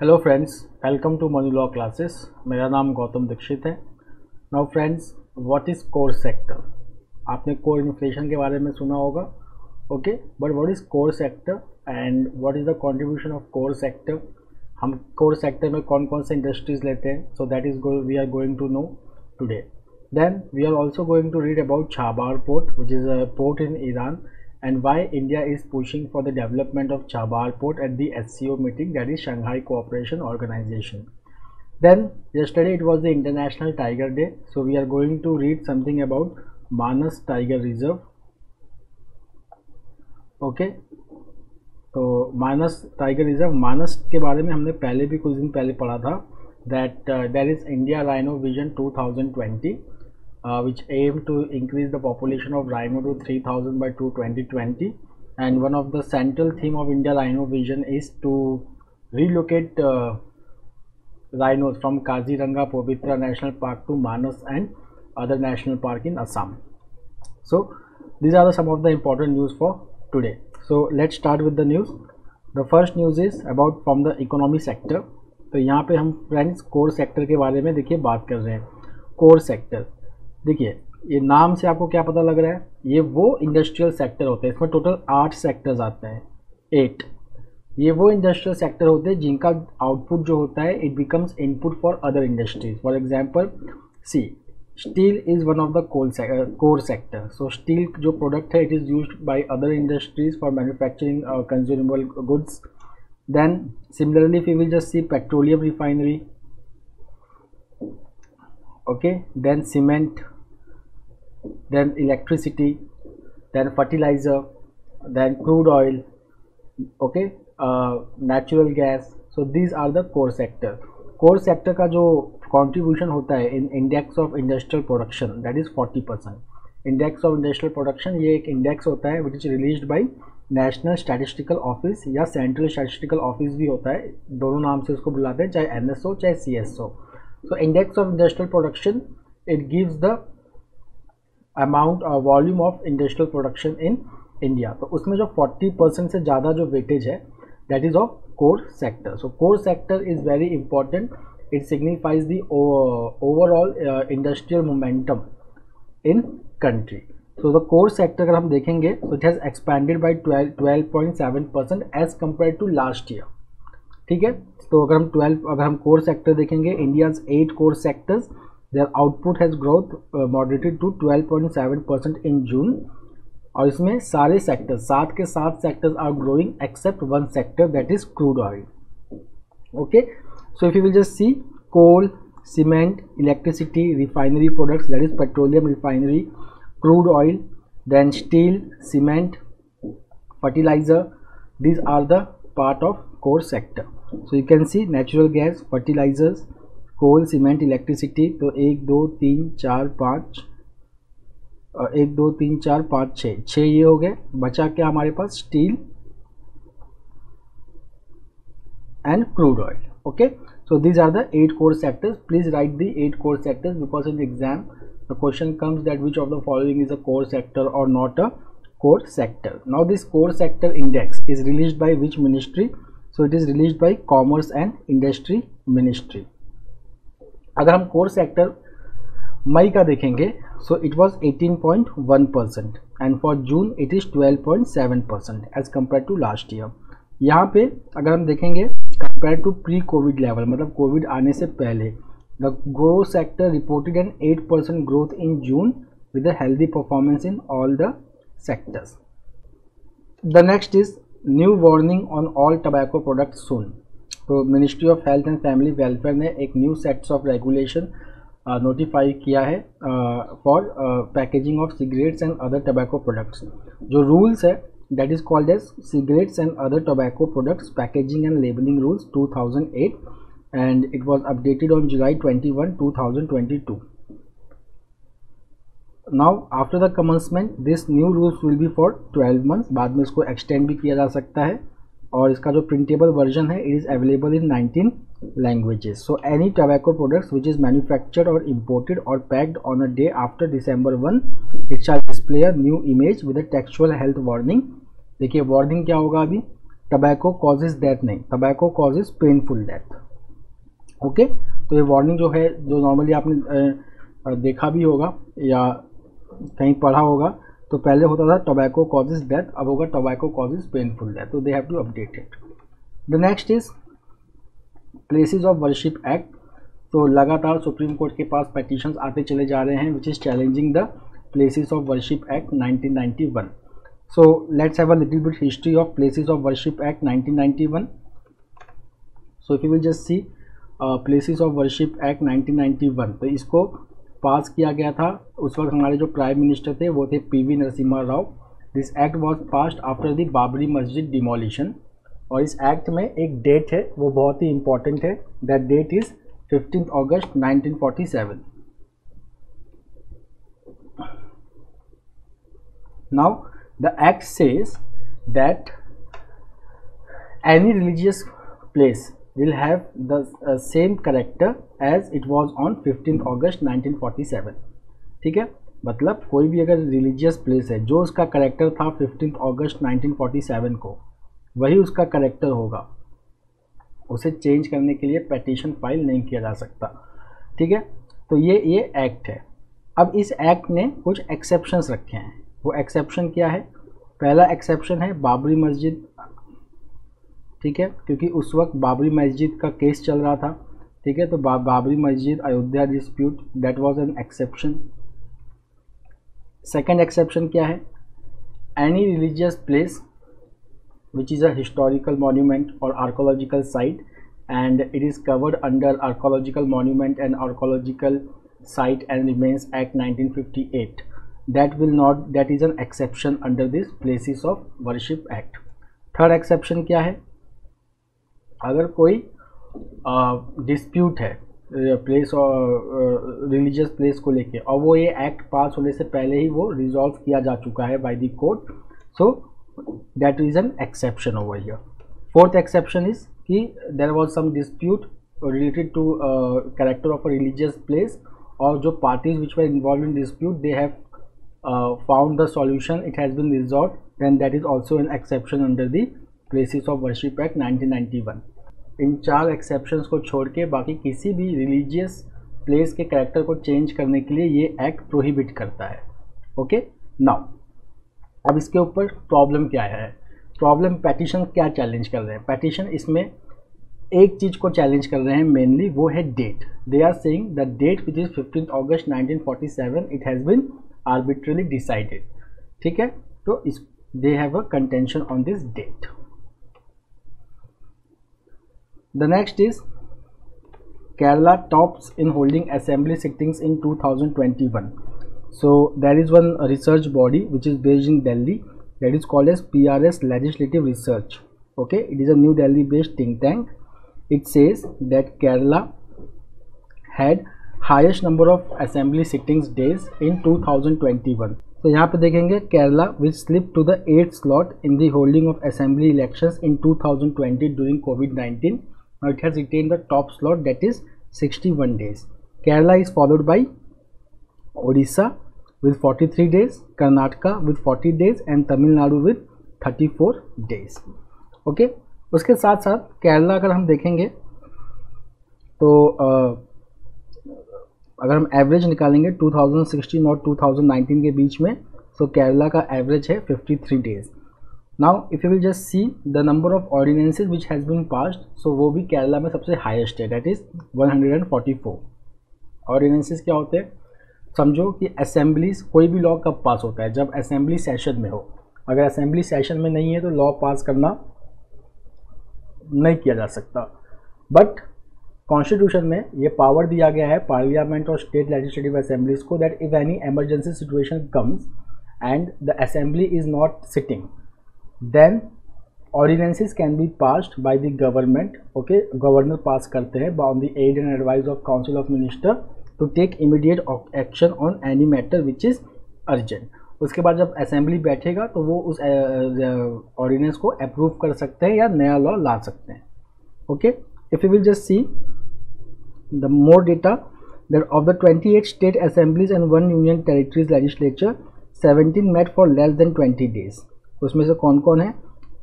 Hello friends, welcome to money law classes. मेरा नाम गौतम दीक्षित है। Now friends, what is core sector? आपने core inflation के बारे में सुना होगा, okay, but what is core sector and what is the contribution of core sector? हम कोर सेक्टर में कौन कौन से इंडस्ट्रीज लेते हैं, so that is we are going to know today. Then we are also going to read about Chabahar port, which is a port in Iran, and why India is pushing for the development of Chabahar port at the SCO meeting, that is Shanghai Cooperation Organization. Then yesterday it was the International Tiger Day, so we are going to read something about Manas Tiger Reserve. Okay, तो मानस tiger reserve, मानस के बारे में हमने पहले भी कुछ दिन पहले पढ़ा था that there is India rhino vision 2020 which aim to increase the population of rhino to 3000 by 2020, and one of the central theme of India Rhino Vision is to relocate rhinos from Kaziranga Pavitra National Park to Manas and other national park in Assam. So these are some of the important news for today. So let's start with the news. The first news is about from the economy sector. तो यहाँ पे हम friends core sector के बारे में देखिए बात कर रहे हैं। कोर सेक्टर, देखिए ये नाम से आपको क्या पता लग रहा है, ये वो इंडस्ट्रियल सेक्टर होते हैं, इसमें टोटल 8 सेक्टर्स आते हैं। 8 ये वो इंडस्ट्रियल सेक्टर होते हैं जिनका आउटपुट जो होता है it becomes input for other industries. For example see steel is one of the core sector. So steel जो प्रोडक्ट है it is used by other industries for manufacturing consumable goods. Then similarly we will just see petroleum refinery, okay, then cement, then electricity, then fertilizer, then crude oil, okay, natural gas. So these are the core sector. core sector का जो contribution होता है in index of industrial production, that is 40%. index of industrial production ये एक index होता है which is released by national statistical office या central statistical office भी होता है, दोनों नाम से उसको बुलाते हैं, चाहे NSO चाहे CSO. So index of industrial production, it gives the amount or volume of industrial production in India. तो उसमें जो 40% से ज़्यादा जो weightage है that is of core sector. So core sector is very important. It signifies the overall industrial momentum in country. So the core sector अगर हम देखेंगे so it has expanded by 12.7% as compared to last year. ठीक है, तो अगर हम core sector देखेंगे, India's 8 core sectors, their output has growth moderated to 12.7% in June. और इसमें सारे सेक्टर्स, 7 के 7 sectors are growing except one sector that is crude oil. Okay, so if you will just see coal, cement, electricity, refinery products that is petroleum refinery, crude oil, then steel, cement, fertilizer, these are the part of core sector. So you can see natural gas, fertilizers, coal, cement, electricity. तो 1 2 3 4 5 1 2 3 4 5 6 ये हो गए। बचा क्या हमारे पास? Steel and crude oil. Okay, so these are the 8 core sectors. Please write the 8 core sectors because in the exam the question comes that which of the following is a core sector or not a core sector. Now this core sector index is released by which ministry? So it is released by Commerce and Industry Ministry. अगर हम core sector मई का देखेंगे so it was 18.1% and for June it is 12.7% as compared to last year. यहाँ पे अगर हम देखेंगे compared to pre-COVID level, मतलब कोविड आने से पहले, the growth sector reported an 8% growth in June with a healthy performance in all the sectors. The next is new warning on all tobacco products soon. तो ministry of health and family welfare ने एक new sets of regulation notify किया है for packaging of cigarettes and other tobacco products. जो rules है that is called as cigarettes and other tobacco products packaging and labelling rules 2008 and it was updated on July 21, 2022. Now after the commencement this new rules will be for 12 months. बाद में इसको extend भी किया जा सकता है और इसका जो printable version है it is available in 19 languages. So any tobacco products which is manufactured or imported or packed on a day after December 1 it shall display a new image with a textual health warning. देखिए warning क्या होगा अभी, tobacco causes death नहीं, tobacco causes painful death. Okay, तो ये warning जो है, जो नॉर्मली आपने देखा भी होगा या कहीं पढ़ा होगा, तो पहले होता था टबैको कॉजेज डेथ, अब होगा टबैको कॉजेज पेनफुल डेथ, तो they have to update it. The next is places of worship act. तो लगातार सुप्रीम कोर्ट के पास पेटिशंस आते चले जा रहे हैं which is challenging the places of worship act 1991। So let's have a little bit history of Places of Worship Act 1991. So if you will just see Places of Worship Act 1991, तो इसको पास किया गया था, उस वक्त हमारे जो प्राइम मिनिस्टर थे वो थे PV Narasimha Rao. This act was passed after the Babri मस्जिद डिमोलिशन, और इस एक्ट में एक डेट है वो बहुत ही इंपॉर्टेंट है, that date is 15 August 1947। Now the act says that any religious place will have the same character as it was on 15 August 1947। ठीक है, मतलब कोई भी अगर रिलीजियस प्लेस है जो उसका करेक्टर था 15 अगस्त 1947 को, वही उसका करेक्टर होगा, उसे चेंज करने के लिए पेटिशन फाइल नहीं किया जा सकता। ठीक है, तो ये एक्ट है। अब इस एक्ट ने कुछ एक्सेप्शंस रखे हैं, वो एक्सेप्शन क्या है? पहला एक्सेप्शन है बाबरी मस्जिद। ठीक है, क्योंकि उस वक्त बाबरी मस्जिद का केस चल रहा था। ठीक है, तो बाबरी मस्जिद Ayodhya dispute, that was an exception. Second exception क्या है? Any religious place which is a historical monument or archaeological site and it is covered under Archaeological Monument and Archaeological Site and Remains Act 1958, that is an exception under this Places of Worship Act। Third exception क्या है? अगर कोई dispute है place और religious place को लेके, और वो ये एक्ट पास होने से पहले ही वो रिजॉल्व किया जा चुका है by the court, so that is an exception over here। Fourth exception is कि there was some dispute related to character of a religious place, और जो parties which were involved in dispute they have found the solution, it has been resolved, then that is also an exception under the Places of Worship Act 1991। इन चार exceptions को छोड़ के बाकी किसी भी religious place के कैरेक्टर को change करने के लिए ये एक्ट प्रोहिबिट करता है। ओके, नाउ अब इसके ऊपर प्रॉब्लम क्या है? प्रॉब्लम पेटिशन क्या चैलेंज कर रहे हैं? पेटिशन इसमें एक चीज़ को चैलेंज कर रहे हैं मेनली, वो है date. They are saying the date which is 15 August 1947 it has been arbitrarily decided. ठीक है, तो इस they have a contention on this date. The next is Kerala tops in holding assembly sittings in 2021। So there is one research body which is based in Delhi, that is called as PRS Legislative Research. Okay, it is a New Delhi based think tank. It says that Kerala had highest number of assembly sittings days in 2021। तो यहाँ पे देखेंगे Kerala which slipped to the 8th slot in the holding of assembly elections in 2020 during COVID-19. Now it has retained the top slot, that is 61 days। Kerala is followed by Odisha with 43 days, Karnataka with 40 days and Tamil Nadu with 34 days। Okay, उसके साथ साथ केरला अगर हम देखेंगे तो अगर हम average निकालेंगे 2016 और 2019 के बीच में, तो केरला का एवरेज है 53 days. Now if you will just see the number of ordinances which has been passed, so वो भी केरला में सबसे हाईएस्ट है, दैट इज़ 144। ऑर्डिनेंसेज क्या होते हैं? समझो कि असेंबलीज, कोई भी लॉ कब पास होता है? जब असेंबली सेशन में हो। अगर असेंबली सेशन में नहीं है तो लॉ पास करना नहीं किया जा सकता। बट कॉन्स्टिट्यूशन में ये पावर दिया गया है पार्लियामेंट और स्टेट लेजिस्लेटिव असेंबलीज को, that if any emergency situation comes and the assembly is not sitting, then ordinances can be passed by the government. Okay, governor pass करते हैं on the aid and advice of council of minister to take immediate action on any matter which is urgent. उसके बाद जब assembly बैठेगा तो वो उस ordinance को अप्रूव कर सकते हैं या नया लॉ ला सकते हैं। Okay, if you will just see the more data that of the 28 state assemblies and 1 union territories legislature, 17 met for less than 20 days. उसमें से कौन कौन है?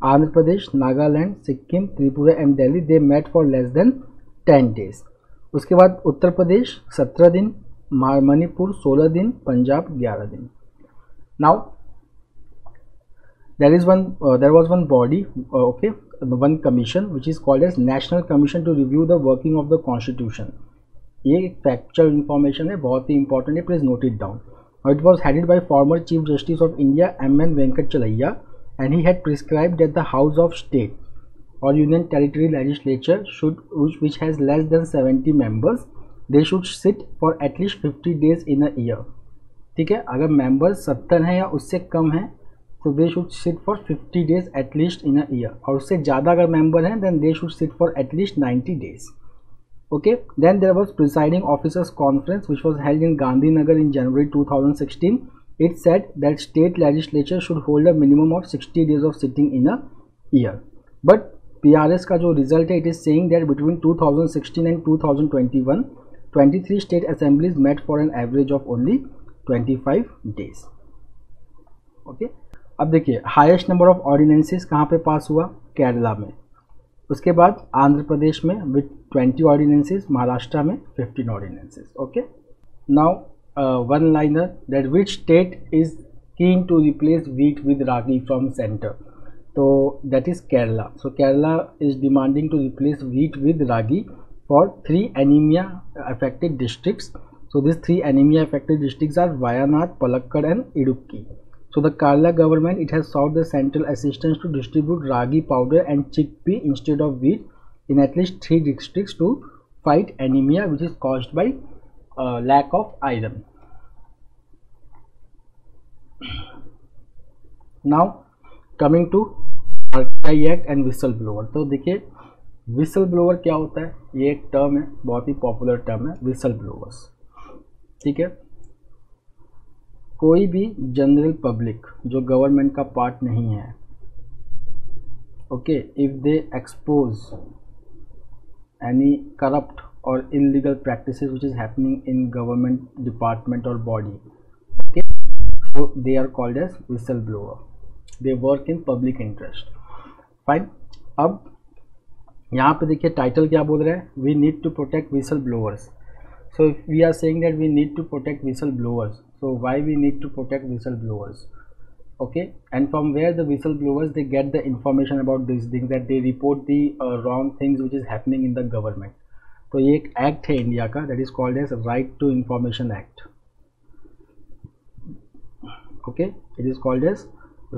Andhra Pradesh, Nagaland, Sikkim, Tripura and Delhi they met for less than 10 days. उसके बाद उत्तर प्रदेश 17 दिन, मणिपुर 16 दिन, पंजाब 11 दिन. Now there was one body, one commission which is called as National Commission to Review the Working of the Constitution. ये एक फैक्चुअल इन्फॉर्मेशन है, बहुत ही इंपॉर्टेंट है, please note it down. It was headed by former chief justice of India M.N. Venkatachaliah, and he had prescribed that the House of State or Union Territory Legislature which has less than 70 members, they should sit for at least 50 days in a year. ठीक है, अगर members 70 हैं या उससे कम हैं तो they should sit for 50 days at least in a year, और उससे ज़्यादा अगर मेंबर हैं then they should sit for at least 90 days. Okay, then there was presiding officers conference which was held in Gandhinagar in January 2016. It said that state legislature should hold a minimum of 60 days of sitting in a year. But PRS का जो result है, it is saying that between 2016 and 2021, 23 state assemblies met for an average of only 25 days. Okay, अब देखिए highest number of ordinances कहाँ पे पास हुआ? केरला में. उसके बाद आंध्र प्रदेश में विथ 20 ऑर्डिनेंसेस, महाराष्ट्र में 15 ordinances. Okay, now one liner that which state is keen to replace wheat with ragi from centre, तो that is Kerala. So Kerala is demanding to replace wheat with ragi for 3 anaemia affected districts. So this 3 anaemia affected districts are Wayanad, Palakkad and Idukki. So the Kerala government, it has sought the central assistance to distribute ragi powder and chickpea instead of wheat in at least 3 districts to fight anemia which is caused by lack of iron. Now coming to RTI Act and whistleblower. तो देखिए whistleblower क्या होता है, ये एक term है, बहुत ही पॉपुलर टर्म है whistleblowers. ठीक है, कोई भी जनरल पब्लिक जो गवर्नमेंट का पार्ट नहीं है, okay, if they expose any corrupt और illegal practices which is happening in government department और body, okay, so they are called as whistle blower. They work in public interest. Fine. अब यहाँ पे देखिए title क्या बोल रहा है, we need to protect whistle blowers. So if we are saying that we need to protect whistleblowers, so why we need to protect whistleblowers? Okay, and from where the whistleblowers they get the information about these things, that they report the wrong things which is happening in the government. तो ये एक act है India का, that is called as Right to Information Act. Okay, it is called as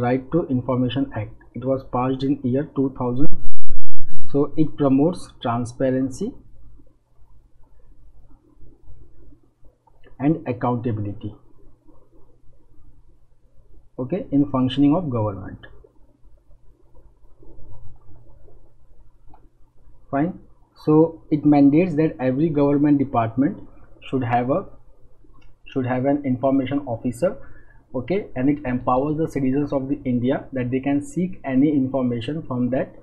Right to Information Act. It was passed in year 2000. So it promotes transparency and accountability, okay, in functioning of government. Fine. So it mandates that every government department should have an information officer, okay, and it empowers the citizens of the India that they can seek any information from that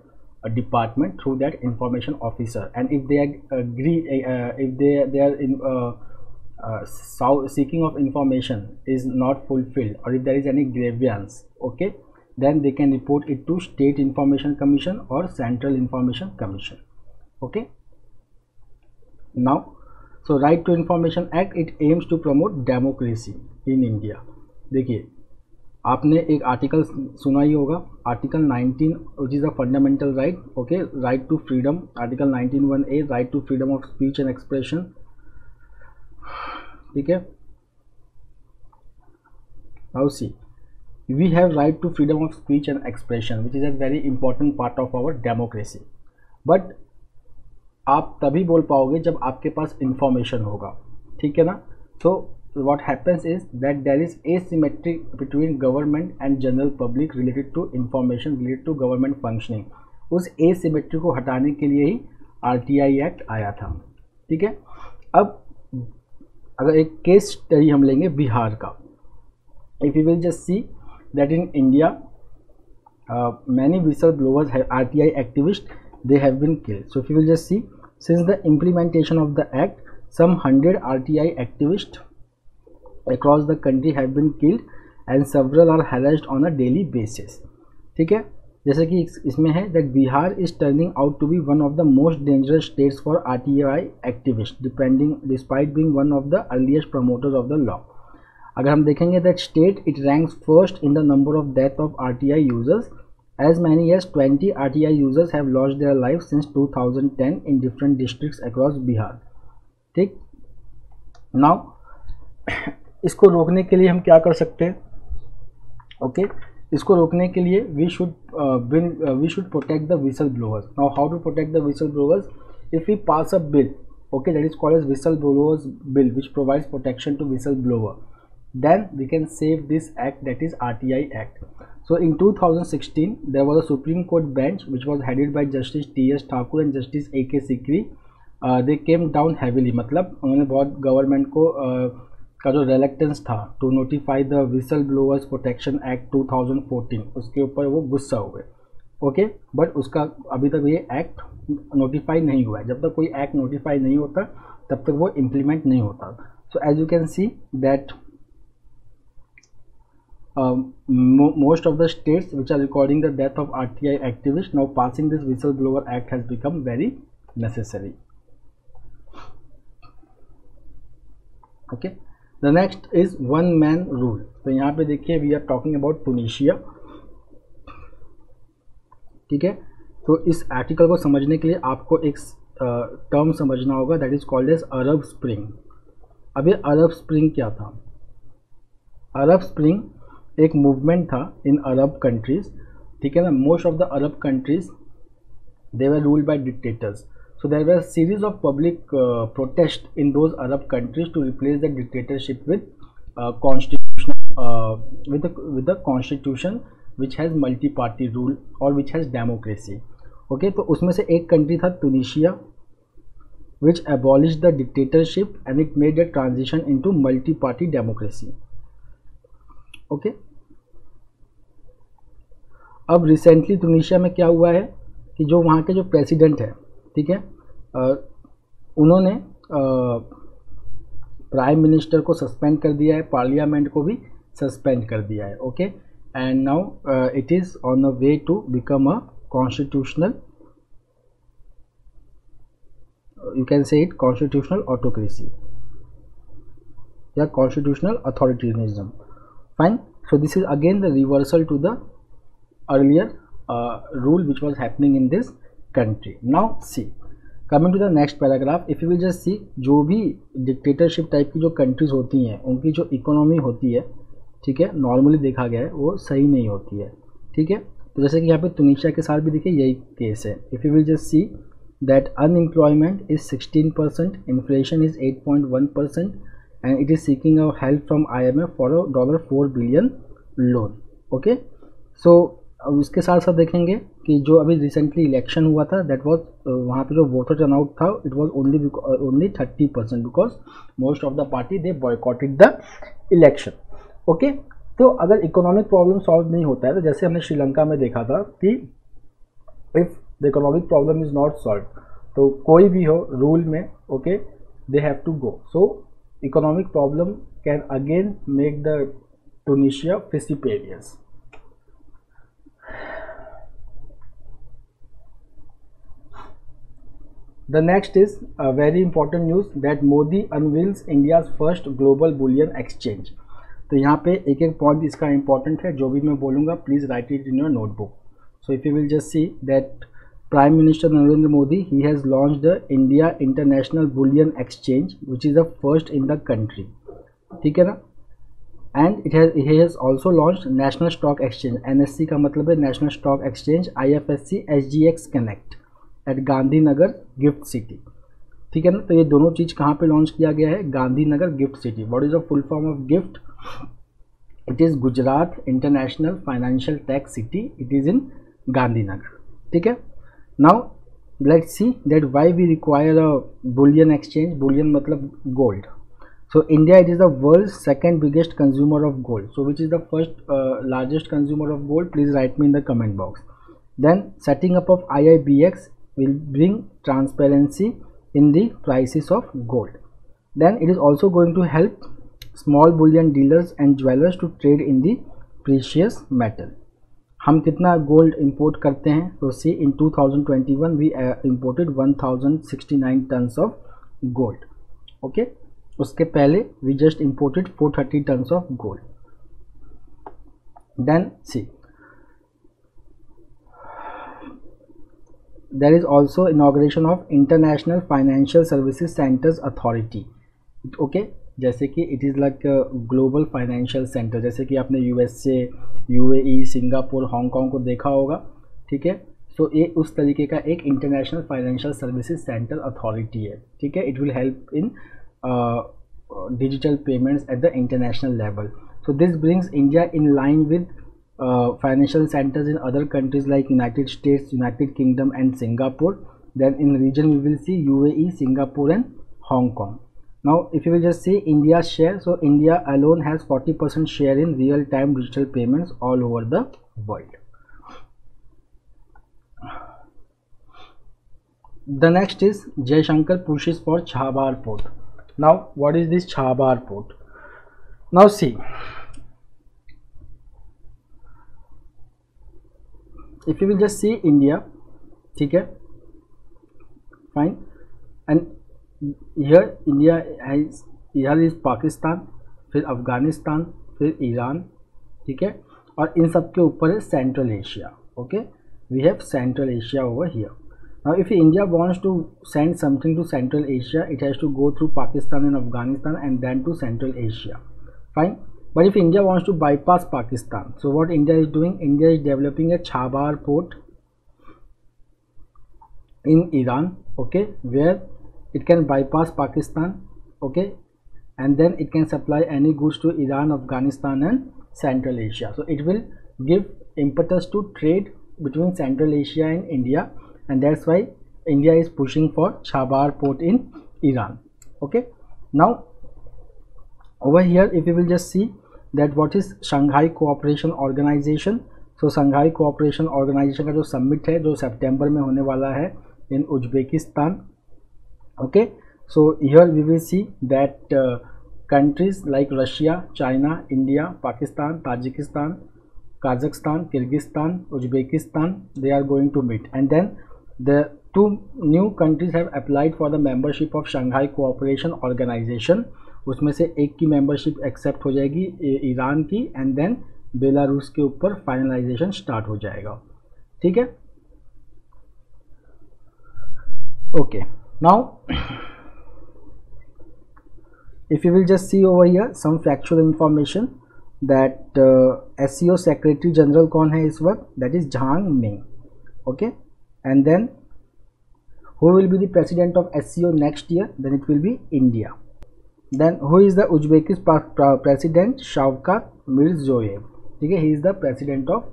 department through that information officer. And if they agree, if they are in seeking of information is not fulfilled, or if there is any grievance, okay, then they can report it to State Information Commission or Central Information Commission. Okay, now so Right to Information Act, it aims to promote democracy in India. देखिए आपने एक article सुना ही होगा, article 19 which is a fundamental right, okay, right to freedom, article 19(1)(a) right to freedom of speech and expression. ठीक है, now see, we have right to freedom of speech and expression which is a very important part of our democracy. But आप तभी बोल पाओगे जब आपके पास information होगा, ठीक है ना. So what happens is that there is asymmetry between government and general public related to information related to government functioning. उस asymmetry को हटाने के लिए ही RTI Act आया था. ठीक है, अब अगर एक केस स्टडी हम लेंगे बिहार का, if you will just see that in India many whistle blowers RTI activist they have been killed. So if you will just see, since the implementation of the act some 100 RTI activists across the country have been killed and several are harassed on a daily basis. ठीक है, जैसे कि इसमें है that Bihar is turning out to be one of the most dangerous states for RTI activist despite being one of the earliest promoters of the law. अगर हम देखेंगे that state it ranks first in the number of death of RTI users, as many as 20 RTI users have lost their lives since 2010 in different districts across Bihar। ठीक, now इसको रोकने के लिए हम क्या कर सकते हैं? ओके, इसको रोकने के लिए we should protect the whistle blowers. Now how to protect the whistle blowers? If we pass a bill, okay, that is called as whistle blowers bill, which provides protection to whistle blower, then we can save this act, that is RTI act. So in 2016 there was a Supreme Court bench which was headed by Justice T.S. Thakur and Justice A.K. Sikri. They came down heavily, मतलब उन्होंने बहुत government को का जो reluctance था to notify the whistle blowers protection act 2014, उसके ऊपर वो गुस्सा हुए। ओके, बट उसका अभी तक ये एक्ट नोटिफाई नहीं हुआ है। जब तक कोई एक्ट नोटिफाई नहीं होता तब तक वो इम्प्लीमेंट नहीं होता। So as you can see that most of the states which are recording the death of RTI activists, now passing this whistleblower act has become very necessary. Okay, the next is one man rule. तो यहाँ पे देखिए we are talking about Tunisia। ठीक है, तो इस article को समझने के लिए आपको एक टर्म समझना होगा, that is called as Arab spring. अब ये अरब स्प्रिंग क्या था? अरब स्प्रिंग एक मूवमेंट था इन अरब कंट्रीज, ठीक है ना। Most of the Arab countries they were ruled by dictators, so there were series of public protest in those Arab countries to replace the dictatorship with constitution with the constitution which has multi party rule or which has democracy। Okay, तो उसमें से एक country था तुनिशिया which abolished the dictatorship and it made a transition into multi party democracy। Okay, अब recently तुनिशिया में क्या हुआ है कि जो वहाँ के जो प्रेसिडेंट है, ठीक है, उन्होंने प्राइम मिनिस्टर को सस्पेंड कर दिया है, पार्लियामेंट को भी सस्पेंड कर दिया है। Okay, and now it is on a way to become a constitutional, you can say it constitutional autocracy या constitutional authoritarianism। Fine, so this is again the reversal to the earlier rule which was happening in this country। Now see, coming to the next paragraph, if you will just see, जो भी dictatorship type की जो countries होती हैं उनकी जो economy होती है, ठीक है, नॉर्मली देखा गया है वो सही नहीं होती है। ठीक है, तो जैसे कि यहाँ पे तुनिशिया के साथ भी देखिए यही केस है। If you will just C that unemployment is 16%, inflation is 8.1%, and it is seeking a help from IMF for a $4 billion loan। Okay, सो अब इसके साथ साथ देखेंगे कि जो अभी रिसेंटली इलेक्शन हुआ था, दैट वाज वहाँ पे जो वोटर टर्नआउट था it was only 30%, because most of the party they boycotted the election. Okay, तो अगर इकोनॉमिक प्रॉब्लम सॉल्व नहीं होता है, तो जैसे हमने श्रीलंका में देखा था कि if the economic problem is not solve, तो कोई भी हो रूल में, okay, they have to go. So economic problem can again make the Tunisia precipitous. The next is a very important news that Modi unveils India's first global bullion exchange। तो यहाँ पे एक एक पॉइंट इसका important है, जो भी मैं बोलूँगा please write it in your notebook. So if you will just see that Prime Minister Narendra Modi, he has launched the India International Bullion Exchange, which is the first in the country। ठीक है ना, and he has also launched National Stock Exchange, NSC का मतलब है National Stock Exchange, IFSC SGX Connect at Gandhinagar gift city. ठीक है ना, तो ये दोनों चीज़ कहाँ पे लॉन्च किया गया है? Gandhinagar gift city. What is the full form of gift? It is Gujarat international financial tax city, it is in Gandhinagar. ठीक है, now let's see that why we require a bullion exchange। bullion मतलब gold। so India, it is the world's second biggest consumer of gold। so which is the first largest consumer of gold? please write me in the comment box। then setting up of IIBX will bring transparency in the prices of gold। then it is also going to help small bullion dealers and jewelers to trade in the precious metal। हम कितना gold import करते हैं? तो see in 2021 we imported 1069 tons of gold. Okay, उसके पहले we just imported 430 tons of gold. Then see there is also inauguration of International Financial Services Centers Authority. okay, जैसे कि it is like global financial centre, जैसे कि आपने USA, UAE, Singapore, Hong Kong को देखा होगा. ठीक है, सो ये उस तरीके का एक international financial services centre authority है. ठीक है, it will help in digital payments at the international level. So this brings India in line with financial centers in other countries like United States, United Kingdom and Singapore. Then in region we will see UAE, Singapore and Hong Kong. Now if you will just see India's share, so India alone has 40% share in real time digital payments all over the world. The next is Jaishankar pushes for Chabahar port. Now what is this Chabahar port? Now see, if you will just see India, ठीक है, fine, and here India has, here is Pakistan, फिर अफगानिस्तान, फिर Iran. ठीक है, और इन सब के ऊपर है central Asia. Okay, we have central Asia over here. Now if India wants to send something to central Asia, it has to go through Pakistan and Afghanistan and then to central Asia. Fine. But if India wants to bypass Pakistan, so what India is doing? India is developing a Chabahar port in Iran, okay, where it can bypass Pakistan, okay, and then it can supply any goods to Iran, Afghanistan and Central Asia. So it will give impetus to trade between Central Asia and India, and that's why India is pushing for Chabahar port in Iran. Okay, now over here if you will just see that what is Shanghai Cooperation Organization. So Shanghai Cooperation Organization का जो summit है जो सितंबर में होने वाला है in Uzbekistan. Okay, so here we will see that countries like Russia, China, India, Pakistan, Tajikistan, Kazakhstan, Kyrgyzstan, Uzbekistan, they are going to meet, and then the two new countries have applied for the membership of Shanghai Cooperation Organization. उसमें से एक की membership accept हो जाएगी, Iran की, and then Belarus के ऊपर finalisation start हो जाएगा. ठीक है, okay. Now if you will just see over here some factual information that SCO secretary general कौन है इस वक्त? That is Zhang Ming. Okay, and then who will be the president of SCO next year? Then it will be India. Then who is the Uzbekistan president? Shavkat Mirziyoyev. ठीक है, he is the president of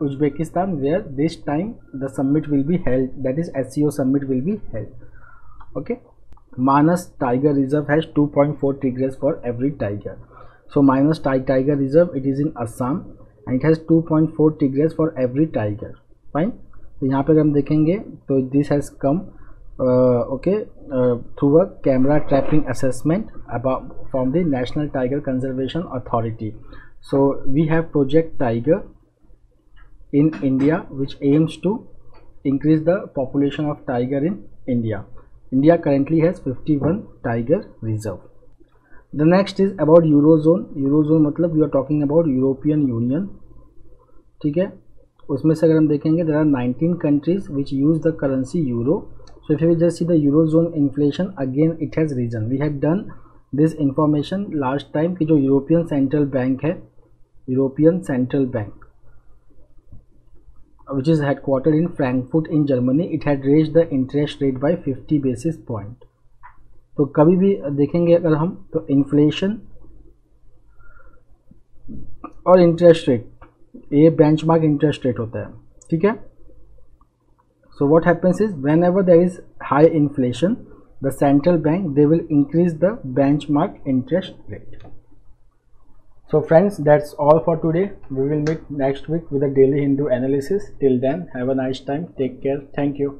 Uzbekistan, where this time the summit will be held, that is SCO summit will be held. Okay, Manas Tiger Reserve has 2.4 tigers for every tiger. So Manas Tiger Reserve, it is in Assam and it has 2.4 tigers for every tiger. Fine. तो यहाँ पे हम देखेंगे तो this has come through a camera trapping assessment from the National Tiger Conservation Authority. So we have Project Tiger in India, which aims to increase the population of tiger in India. India currently has 51 tiger reserve. The next is about Eurozone. Eurozone मतलब we are talking about European Union. ठीक है, उसमें से अगर हम देखेंगे there are 19 countries which use the currency euro. So if you will just see the Eurozone inflation, again it has risen. We had done this information last time कि जो European Central Bank है, European Central Bank, which is headquartered in Frankfurt in Germany, it had raised the interest rate by 50 basis point. तो कभी भी देखेंगे अगर हम तो इन्फ्लेशन और इंटरेस्ट रेट, ये बेंचमार्क इंटरेस्ट रेट होता है. ठीक है, so what happens is whenever there is high inflation, the central bank, they will increase the benchmark interest rate. So friends, that's all for today. We will meet next week with a daily Hindu analysis. Till then, have a nice time. Take care. Thank you.